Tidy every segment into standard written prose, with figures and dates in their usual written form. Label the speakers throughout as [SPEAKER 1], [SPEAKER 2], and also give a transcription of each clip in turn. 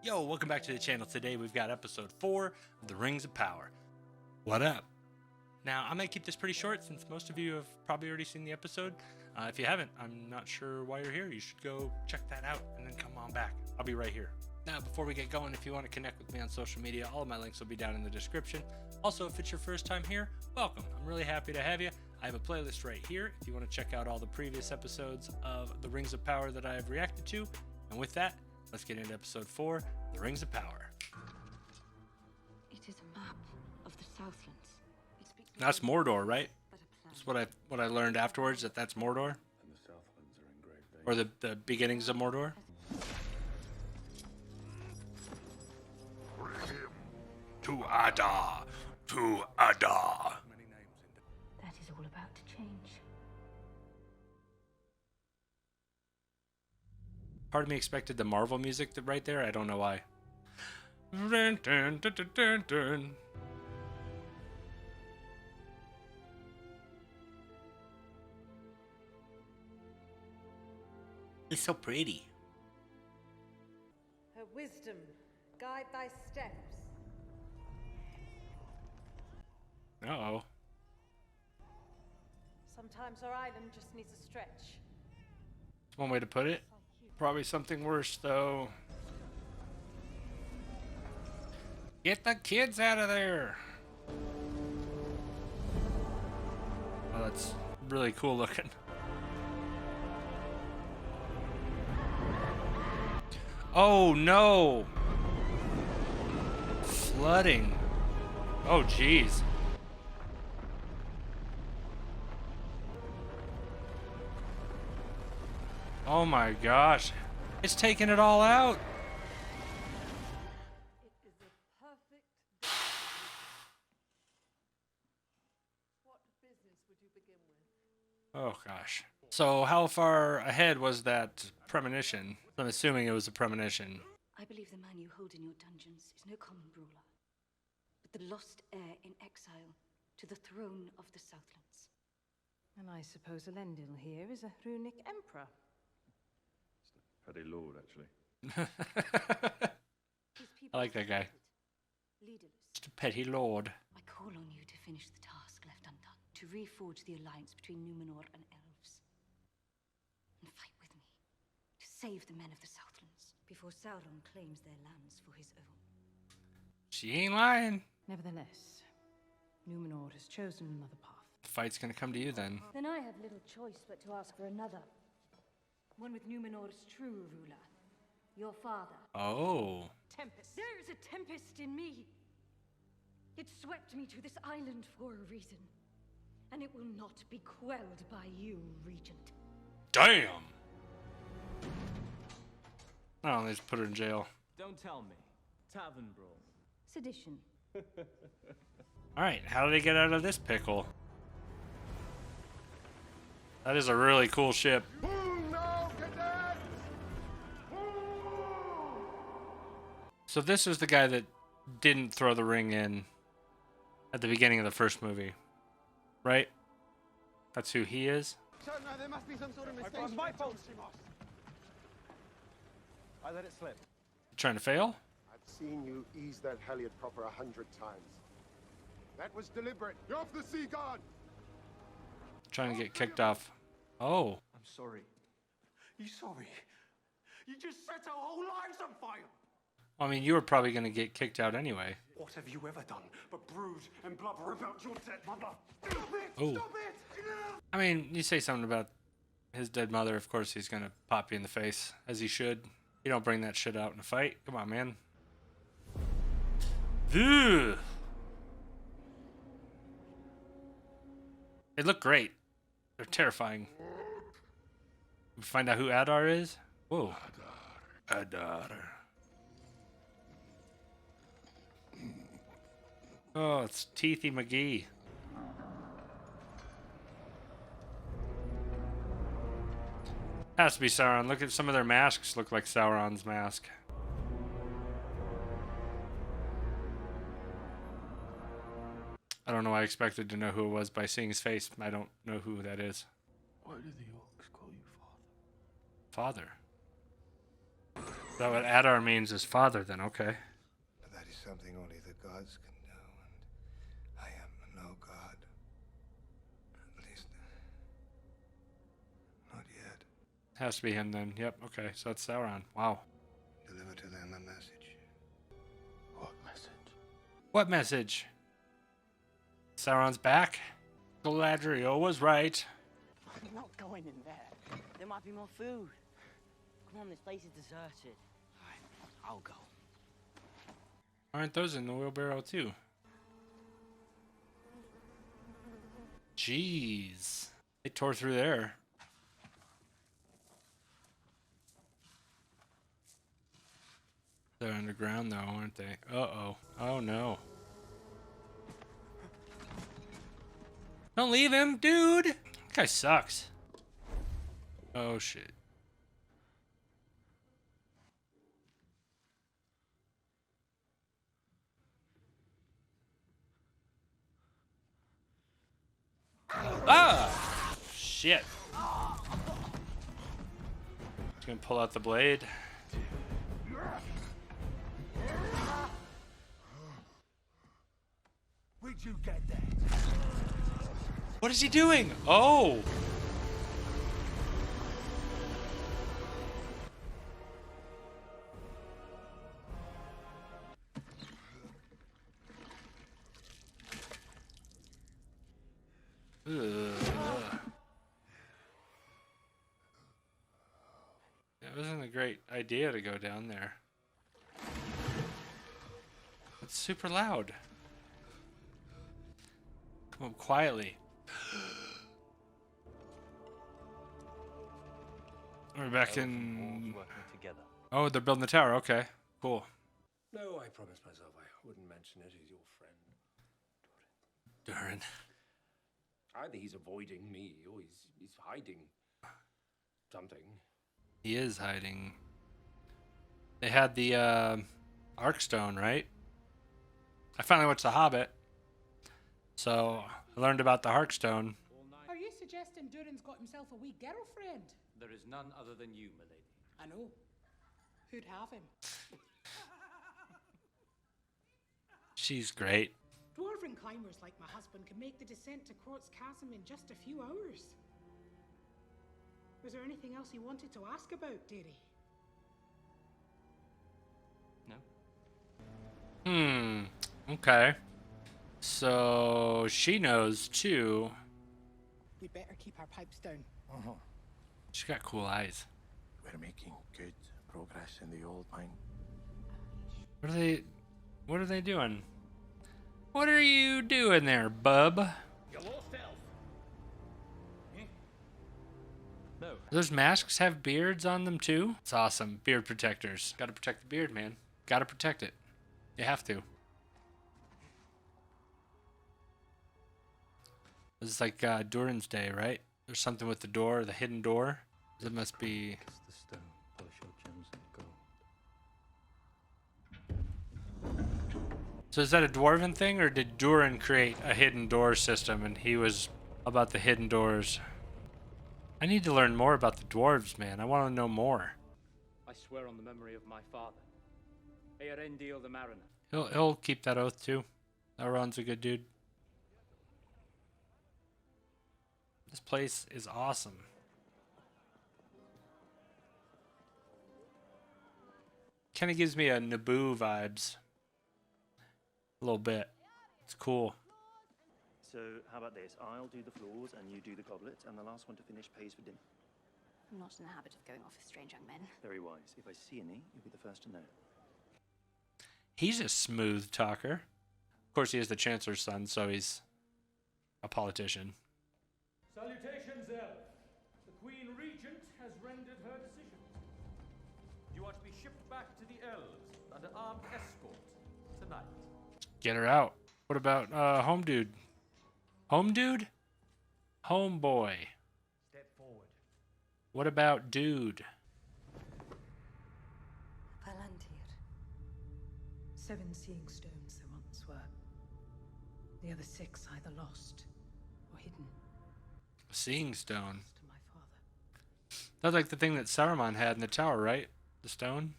[SPEAKER 1] Yo, welcome back to the channel. Today we've got episode 4 of the Rings of Power. What up? Now, I'm going to keep this pretty short since most of you have probably already seen the episode. If you haven't, I'm not sure why you're here. You should go check that out and then come on back. I'll be right here. Now, before we get going, if you want to connect with me on social media, all of my links will be down in the description. Also, if it's your first time here, welcome. I'm really happy to have you. I have a playlist right here if you want to check out all the previous episodes of the Rings of Power that I have reacted to. And with that, let's get into episode 4, The Rings of Power.
[SPEAKER 2] It is a map of the Southlands.
[SPEAKER 1] That's Mordor, right? That's what I learned afterwards, that's Mordor.
[SPEAKER 3] And the Southlands are in great danger.
[SPEAKER 1] Or the beginnings of Mordor.
[SPEAKER 3] Bring him.
[SPEAKER 1] To Adar! To Adar!
[SPEAKER 2] That is all about to change.
[SPEAKER 1] Part of me expected the Marvel music right there. I don't know why. Dun, dun, dun, dun, dun, dun. It's so pretty.
[SPEAKER 4] Her wisdom, guide thy steps.
[SPEAKER 1] Uh-oh.
[SPEAKER 4] Sometimes our island just needs a stretch.
[SPEAKER 1] That's one way to put it. Probably something worse, though. Get the kids out of there! Oh, that's really cool looking. Oh, no! Flooding. Oh, jeez. Oh my gosh. It's taking it all out.
[SPEAKER 4] It is a perfect day. What business would you begin with?
[SPEAKER 1] Oh gosh. So how far ahead was that premonition? I'm assuming it was a premonition.
[SPEAKER 2] I believe the man you hold in your dungeons is no common brawler, but the lost heir in exile to the throne of the Southlands.
[SPEAKER 4] And I suppose Elendil here is a runic emperor.
[SPEAKER 3] Petty lord, actually.
[SPEAKER 2] His
[SPEAKER 1] I
[SPEAKER 2] people
[SPEAKER 1] like that guy.
[SPEAKER 2] leaderless.
[SPEAKER 1] Just a petty lord.
[SPEAKER 2] I call on you to finish the task left undone, to reforge the alliance between Numenor and elves. And fight with me, to save the men of the Southlands, before Sauron claims their lands for his own.
[SPEAKER 1] She ain't lying.
[SPEAKER 4] Nevertheless, Numenor has chosen another path.
[SPEAKER 1] The fight's gonna come to you then.
[SPEAKER 2] Then I have little choice but to ask for another. One with Numenor's true ruler, your father.
[SPEAKER 1] Oh.
[SPEAKER 4] Tempest.
[SPEAKER 2] There is a tempest in me. It swept me to this island for a reason. And it will not be quelled by you, Regent.
[SPEAKER 1] Damn! Oh, they just put her in jail.
[SPEAKER 5] Don't tell me. Tavern brawl.
[SPEAKER 2] Sedition.
[SPEAKER 1] Alright, how do they get out of this pickle? That is a really cool ship. So this is the guy that didn't throw the ring in at the beginning of the first movie, right? That's who he is?
[SPEAKER 6] So, no, there must be some sort of mistake.
[SPEAKER 5] my fault. I let it slip.
[SPEAKER 1] Trying to fail?
[SPEAKER 6] I've seen you ease that Helliot proper 100 times. That was deliberate. You're off the sea guard.
[SPEAKER 1] Trying to get kicked off. Oh.
[SPEAKER 5] I'm sorry. You sorry? You just set our whole lives on fire!
[SPEAKER 1] I mean, you were probably going to get kicked out anyway.
[SPEAKER 5] What have you ever done but brood and blubber about your dead mother? Stop it!
[SPEAKER 1] Oh.
[SPEAKER 5] Stop it!
[SPEAKER 1] I mean, you say something about his dead mother, of course he's going to pop you in the face, as he should. You don't bring that shit out in a fight. Come on, man. Ugh. They look great. They're terrifying. We find out who Adar is? Whoa. Adar. Oh, it's Teethy McGee. Has to be Sauron. Look at some of their masks look like Sauron's mask. I don't know why I expected to know who it was by seeing his face. I don't know who that is.
[SPEAKER 3] Why do the orcs call you father?
[SPEAKER 1] Father. Is that what Adar means is father then? Okay.
[SPEAKER 7] But that is something only the gods can do, and I am no god. At least, not yet.
[SPEAKER 1] Has to be him then. Yep. Okay. So it's Sauron. Wow.
[SPEAKER 7] Deliver to them a message.
[SPEAKER 3] What message?
[SPEAKER 1] What message? Sauron's back? Galadriel was right.
[SPEAKER 8] I'm not going in there. There might be more food. Come on, this place is deserted. Alright, I'll go.
[SPEAKER 1] Aren't those in the wheelbarrow too? Jeez. They tore through there. They're underground though, aren't they? Uh-oh. Oh no. Don't leave him, dude! That guy sucks. Oh shit. Ah! Shit. Just gonna pull out the blade.
[SPEAKER 5] Where'd you get that?
[SPEAKER 1] What is he doing? Oh! Ugh. It wasn't a great idea to go down there. It's super loud. Come up quietly. We're back in...
[SPEAKER 3] Working together.
[SPEAKER 1] Oh, they're building the tower. Okay, cool.
[SPEAKER 5] No, I promised myself I wouldn't mention it. He's your friend.
[SPEAKER 1] Darn.
[SPEAKER 5] Either he's avoiding me or he's hiding something.
[SPEAKER 1] He is hiding. They had the Arkstone, right? I finally watched The Hobbit. So I learned about the Heartstone.
[SPEAKER 9] Are you suggesting Durin's got himself a wee girlfriend?
[SPEAKER 10] There is none other than you, milady.
[SPEAKER 9] I know. Who'd have him?
[SPEAKER 1] She's great.
[SPEAKER 9] Dwarven climbers like my husband can make the descent to Quartz Chasm in just a few hours. Was there anything else you wanted to ask about, dearie?
[SPEAKER 10] No.
[SPEAKER 1] Okay. So she knows too.
[SPEAKER 9] We better keep our pipes down.
[SPEAKER 1] She's got cool eyes.
[SPEAKER 7] We're making good progress in the old mine.
[SPEAKER 1] What are they doing? What are you doing there, bub?
[SPEAKER 5] You lost elf.
[SPEAKER 10] No.
[SPEAKER 1] Those masks have beards on them too? It's awesome. Beard protectors. Gotta protect the beard, man. Gotta protect it. You have to. It's like Durin's Day, right? There's something with the door, the hidden door. That must be...
[SPEAKER 3] Kiss the stone, polish your gems and gold.
[SPEAKER 1] So is that a Dwarven thing, or did Durin create a hidden door system and he was about the hidden doors? I need to learn more about the dwarves, man. I want to know more.
[SPEAKER 10] I swear on the memory of my father, Earendil the Mariner.
[SPEAKER 1] He'll keep that oath too. Elrond's a good dude. This place is awesome. Kind of gives me a Naboo vibes. A little bit. It's cool.
[SPEAKER 11] So how about this? I'll do the floors and you do the goblets, and the last one to finish pays for dinner.
[SPEAKER 2] I'm not in the habit of going off with strange young men.
[SPEAKER 11] Very wise. If I see any, you'll be the first to know.
[SPEAKER 1] He's a smooth talker. Of course, he is the Chancellor's son, so he's a politician.
[SPEAKER 5] Salutations, elf. The Queen Regent has rendered her decision. You are to be shipped back to the elves under armed escort tonight.
[SPEAKER 1] Get her out. What about home dude? Home dude? Homeboy.
[SPEAKER 5] Step forward.
[SPEAKER 1] What about dude?
[SPEAKER 12] Palantir. 7 seeing stones there once were. The other 6 either lost or hidden.
[SPEAKER 1] Seeing stone.
[SPEAKER 12] To my father.
[SPEAKER 1] That's like the thing that Saruman had in the tower, right? The stone?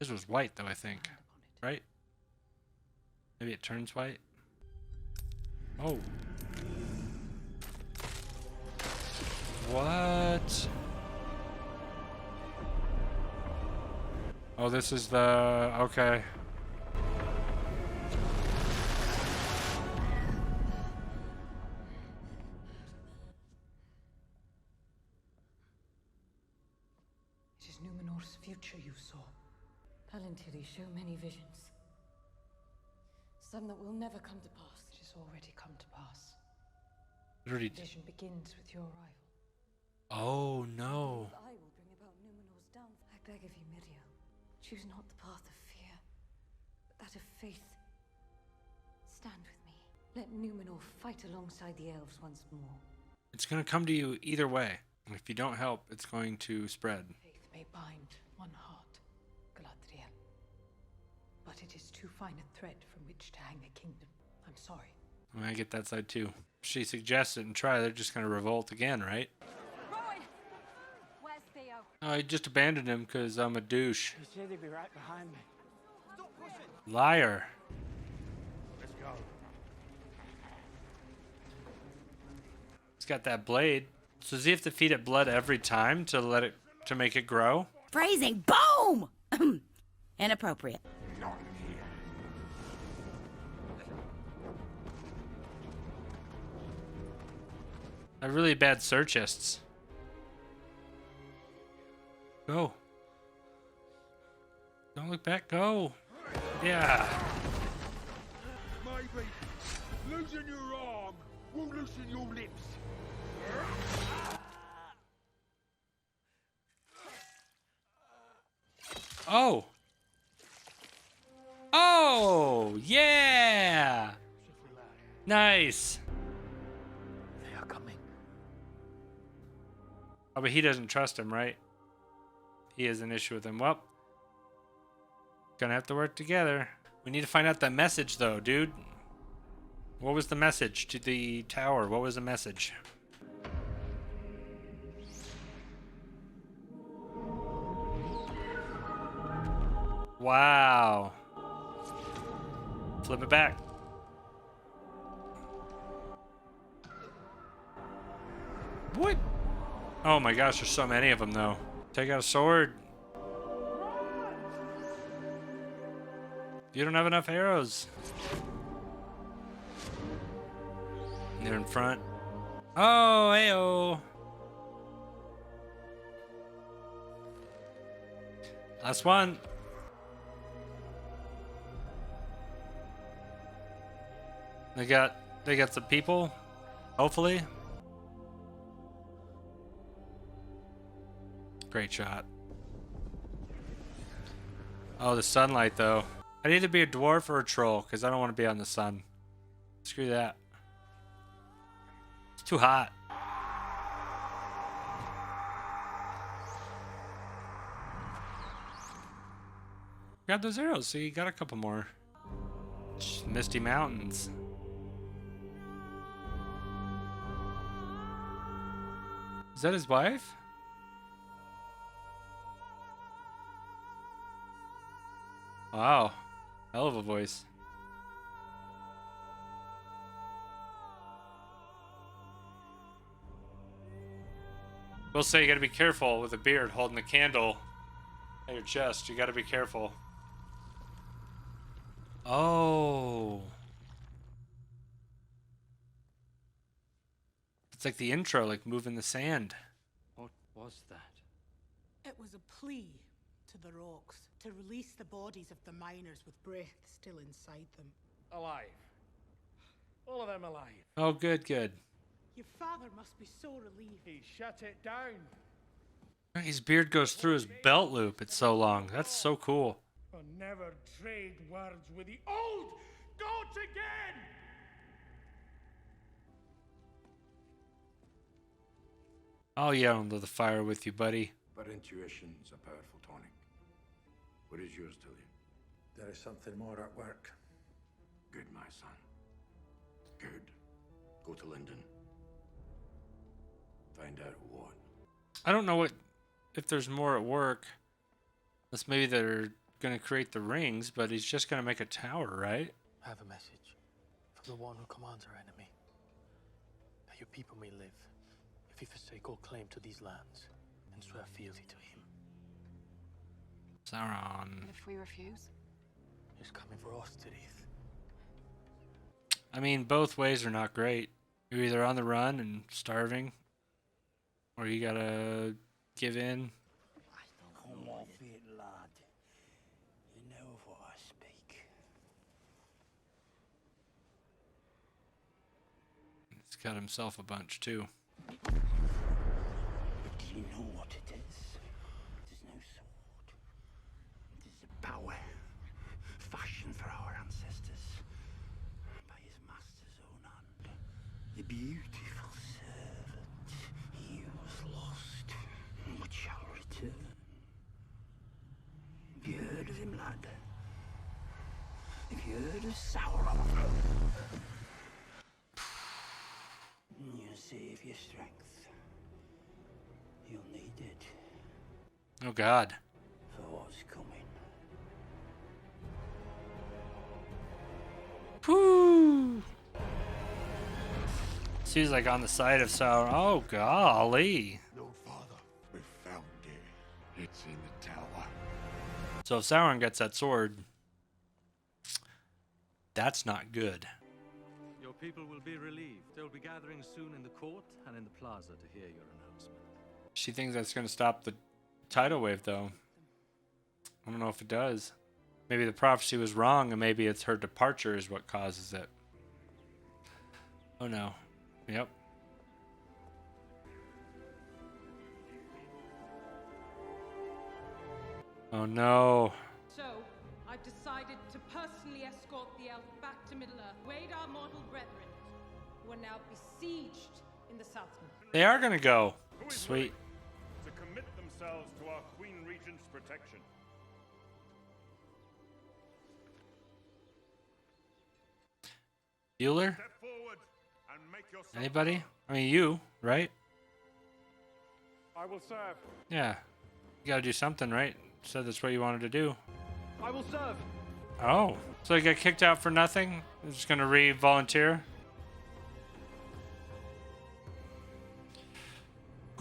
[SPEAKER 1] This was white though, I think. Right? Maybe it turns white. Oh. What? Oh, this is the... Okay.
[SPEAKER 12] It is Numenor's future you saw.
[SPEAKER 2] Palantiri show many visions. Some that will never come to pass.
[SPEAKER 12] It has already come to pass.
[SPEAKER 1] Already...
[SPEAKER 12] The vision begins with your arrival.
[SPEAKER 1] Oh, no.
[SPEAKER 2] I will bring about Numenor's downfall. I beg of you, Miriel. Choose not the path of fear, but that of faith. Stand with me. Let Numenor fight alongside the elves once more.
[SPEAKER 1] It's going to come to you either way. And if you don't help, it's going to spread.
[SPEAKER 12] Faith may bind one heart, Galadriel. But it is too fine a thread from which to hang a kingdom. I'm sorry.
[SPEAKER 1] I get that side too. If she suggests it and try, they're just going to revolt again, right?
[SPEAKER 2] Rowan! Where's Theo?
[SPEAKER 1] I just abandoned him because I'm a douche.
[SPEAKER 8] He said he'd be right behind me.
[SPEAKER 1] Liar.
[SPEAKER 7] Let's go.
[SPEAKER 1] He's got that blade. So does he have to feed it blood every time to let it to make it grow?
[SPEAKER 13] Phrasing. Boom! Inappropriate.
[SPEAKER 7] Not here.
[SPEAKER 1] They're really bad searchists. Go. Don't look back. Go. Yeah.
[SPEAKER 7] Maybe losing your arm will loosen your lips.
[SPEAKER 1] Oh. Oh, yeah. Nice.
[SPEAKER 3] They are coming.
[SPEAKER 1] Oh, but he doesn't trust him, right? He has an issue with him. Well, gonna have to work together. We need to find out the message, though, dude. What was the message to the tower? What was the message? Wow. Flip it back. What? Oh my gosh, there's so many of them, though. Take out a sword. You don't have enough arrows. They're in front. Oh, heyo. Last one. They got some people, hopefully. Great shot. Oh, the sunlight though. I'd either be a dwarf or a troll because I don't want to be on the sun. Screw that. It's too hot. Grab those arrows. See, you got a couple more. Misty Mountains. Is that his wife? Wow. Hell of a voice. We'll say you gotta be careful with a beard holding the candle at your chest. You gotta be careful. Oh. It's like the intro, like moving the sand.
[SPEAKER 10] What was that?
[SPEAKER 9] It was a plea to the rocks to release the bodies of the miners with breath still inside them.
[SPEAKER 5] Alive. All of them alive.
[SPEAKER 1] Oh, good, good.
[SPEAKER 9] Your father must be so relieved.
[SPEAKER 5] He shut it down.
[SPEAKER 1] His beard goes through his belt loop. It's so long. That's so cool.
[SPEAKER 7] But never trade words with the old gods again!
[SPEAKER 1] I'll yell into the fire with you, buddy.
[SPEAKER 14] But intuition's a powerful tonic. What does yours tell you?
[SPEAKER 3] There is something more at work.
[SPEAKER 14] Good, my son. Good. Go to Linden. Find out what.
[SPEAKER 1] I don't know if there's more at work. Unless maybe they're going to create the rings, but he's just going to make a tower, right?
[SPEAKER 15] I have a message from the one who commands our enemy. That your people may live if you forsake all claim to these lands and swear fealty to him.
[SPEAKER 1] Sauron.
[SPEAKER 4] And if we refuse?
[SPEAKER 15] He's coming for us, Tirith.
[SPEAKER 1] I mean, both ways are not great. You're either on the run and starving, or you gotta give in.
[SPEAKER 14] Come off it, lad. You know of what I speak.
[SPEAKER 1] He's got himself a bunch, too.
[SPEAKER 14] But do you know what it is? It is no sword. It is a power fashioned for our ancestors by his master's own hand. The beautiful servant. He was lost, but shall return. Have you heard of him, lad? Have you heard of Sauron? You save your strength. You'll need it
[SPEAKER 1] Oh, God.
[SPEAKER 14] for what's coming.
[SPEAKER 1] Whoo! She's like on the side of Sauron. Oh, golly.
[SPEAKER 14] No, Father. We found it. It's in the tower.
[SPEAKER 1] So if Sauron gets that sword, that's not good.
[SPEAKER 5] Your people will be relieved. They'll be gathering soon in the court and in the plaza to hear your announcement.
[SPEAKER 1] She thinks that's going to stop the tidal wave, though. I don't know if it does. Maybe the prophecy was wrong, and maybe it's her departure is what causes it. Oh, no. Yep. Oh, no.
[SPEAKER 16] So, I've decided to personally escort the elf back to Middle-earth, aid our mortal brethren, who are now besieged in the Southlands.
[SPEAKER 1] They are going to go.
[SPEAKER 17] Who is
[SPEAKER 1] Sweet.
[SPEAKER 17] willing to commit themselves to our Queen Regent's protection?
[SPEAKER 1] Bueller?
[SPEAKER 17] Step forward and make yourself
[SPEAKER 1] Anybody? I mean, you, right?
[SPEAKER 17] I will serve.
[SPEAKER 1] Yeah. You got to do something, right? Said that's what you wanted to do.
[SPEAKER 10] I will serve.
[SPEAKER 1] Oh. So you got kicked out for nothing? You're just going to re-volunteer?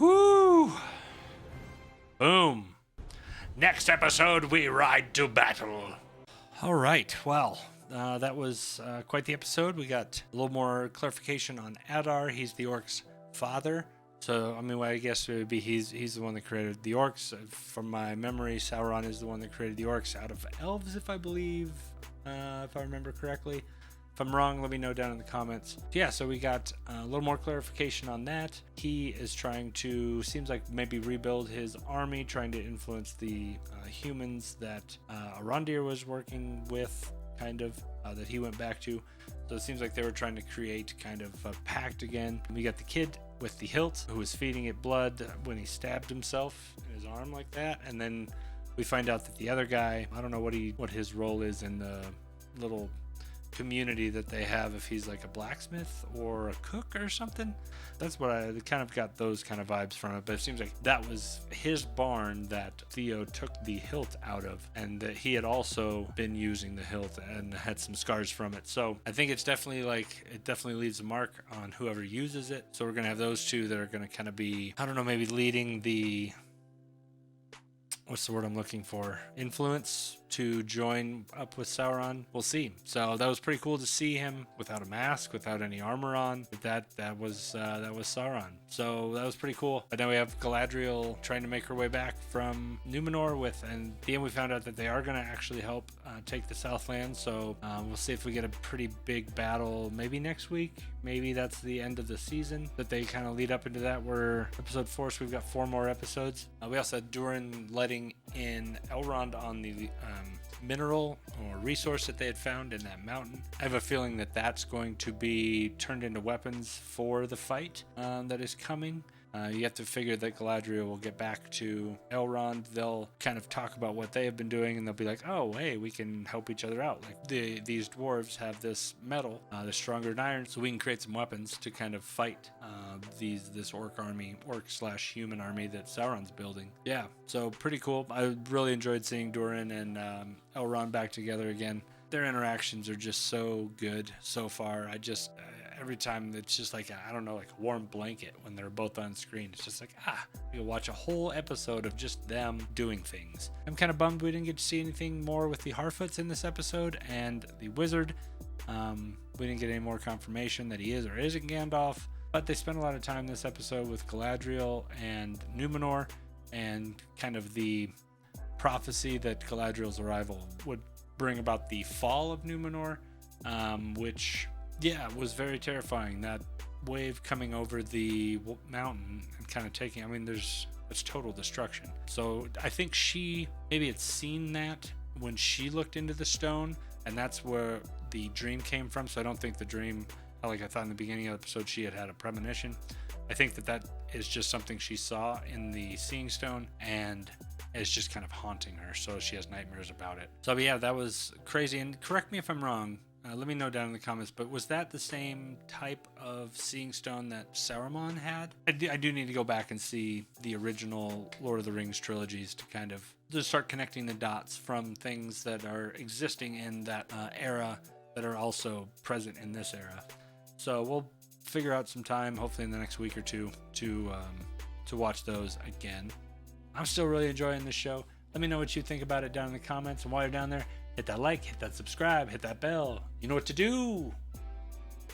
[SPEAKER 1] Woo! Boom. Next episode, we ride to battle. All right. Well, that was quite the episode. We got a little more clarification on Adar. He's the orcs' father. So, I mean, well, I guess it would be he's the one that created the orcs. From my memory, Sauron is the one that created the orcs out of elves, if I remember correctly. If I'm wrong, let me know down in the comments. Yeah, so we got a little more clarification on that. He is trying to, seems like maybe rebuild his army, trying to influence the humans that Arondir was working with, kind of, that he went back to. So it seems like they were trying to create kind of a pact again. We got the kid with the hilt who was feeding it blood when he stabbed himself in his arm like that. And then we find out that the other guy, I don't know what his role is in the little community that they have, if he's like a blacksmith or a cook or something. That's what I kind of got, those kind of vibes from it. But it seems like that was his barn that Theo took the hilt out of, and that he had also been using the hilt and had some scars from it. So I think it's definitely it definitely leaves a mark on whoever uses it. So we're gonna have those two that are gonna kind of be, I don't know, maybe leading the, what's the word I'm looking for? Influence to join up with Sauron. We'll see. So that was pretty cool to see him without a mask, without any armor on. That was Sauron. So that was pretty cool. But now we have Galadriel trying to make her way back from Numenor and at the end we found out that they are going to actually help take the Southlands. So we'll see if we get a pretty big battle maybe next week. Maybe that's the end of the season that they kind of lead up into that. We're episode 4, so we've got 4 more episodes. We also had Durin letting in Elrond on the mineral or resource that they had found in that mountain. I have a feeling that that's going to be turned into weapons for the fight that is coming. You have to figure that Galadriel will get back to Elrond. They'll kind of talk about what they have been doing, and they'll be like, oh, hey, we can help each other out. Like these dwarves have this metal, they're stronger than iron, so we can create some weapons to kind of fight this orc/human army that Sauron's building. Yeah, so pretty cool. I really enjoyed seeing Durin and Elrond back together again. Their interactions are just so good so far. Every time it's just like a warm blanket when they're both on screen. It's just like, we can watch a whole episode of just them doing things. I'm kind of bummed we didn't get to see anything more with the Harfoots in this episode and the wizard. We didn't get any more confirmation that he is or isn't Gandalf, but they spent a lot of time this episode with Galadriel and Numenor and kind of the prophecy that Galadriel's arrival would bring about the fall of Numenor, which was very terrifying. That wave coming over the mountain and kind of taking, it's total destruction. So I think she maybe had seen that when she looked into the stone, and that's where the dream came from. So I don't think the dream, like I thought in the beginning of the episode, she had a premonition. I think that is just something she saw in the Seeing Stone, and it's just kind of haunting her. So she has nightmares about it. So yeah, that was crazy. And correct me if I'm wrong. Let me know down in the comments, but was that the same type of Seeing Stone that Saruman had? I do need to go back and see the original Lord of the Rings trilogies to kind of just start connecting the dots from things that are existing in that era that are also present in this era. So we'll figure out some time, hopefully in the next week or two, to watch those again. I'm still really enjoying this show. Let me know what you think about it down in the comments, and while you're down there, hit that like, hit that subscribe, hit that bell. You know what to do.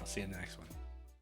[SPEAKER 1] I'll see you in the next one.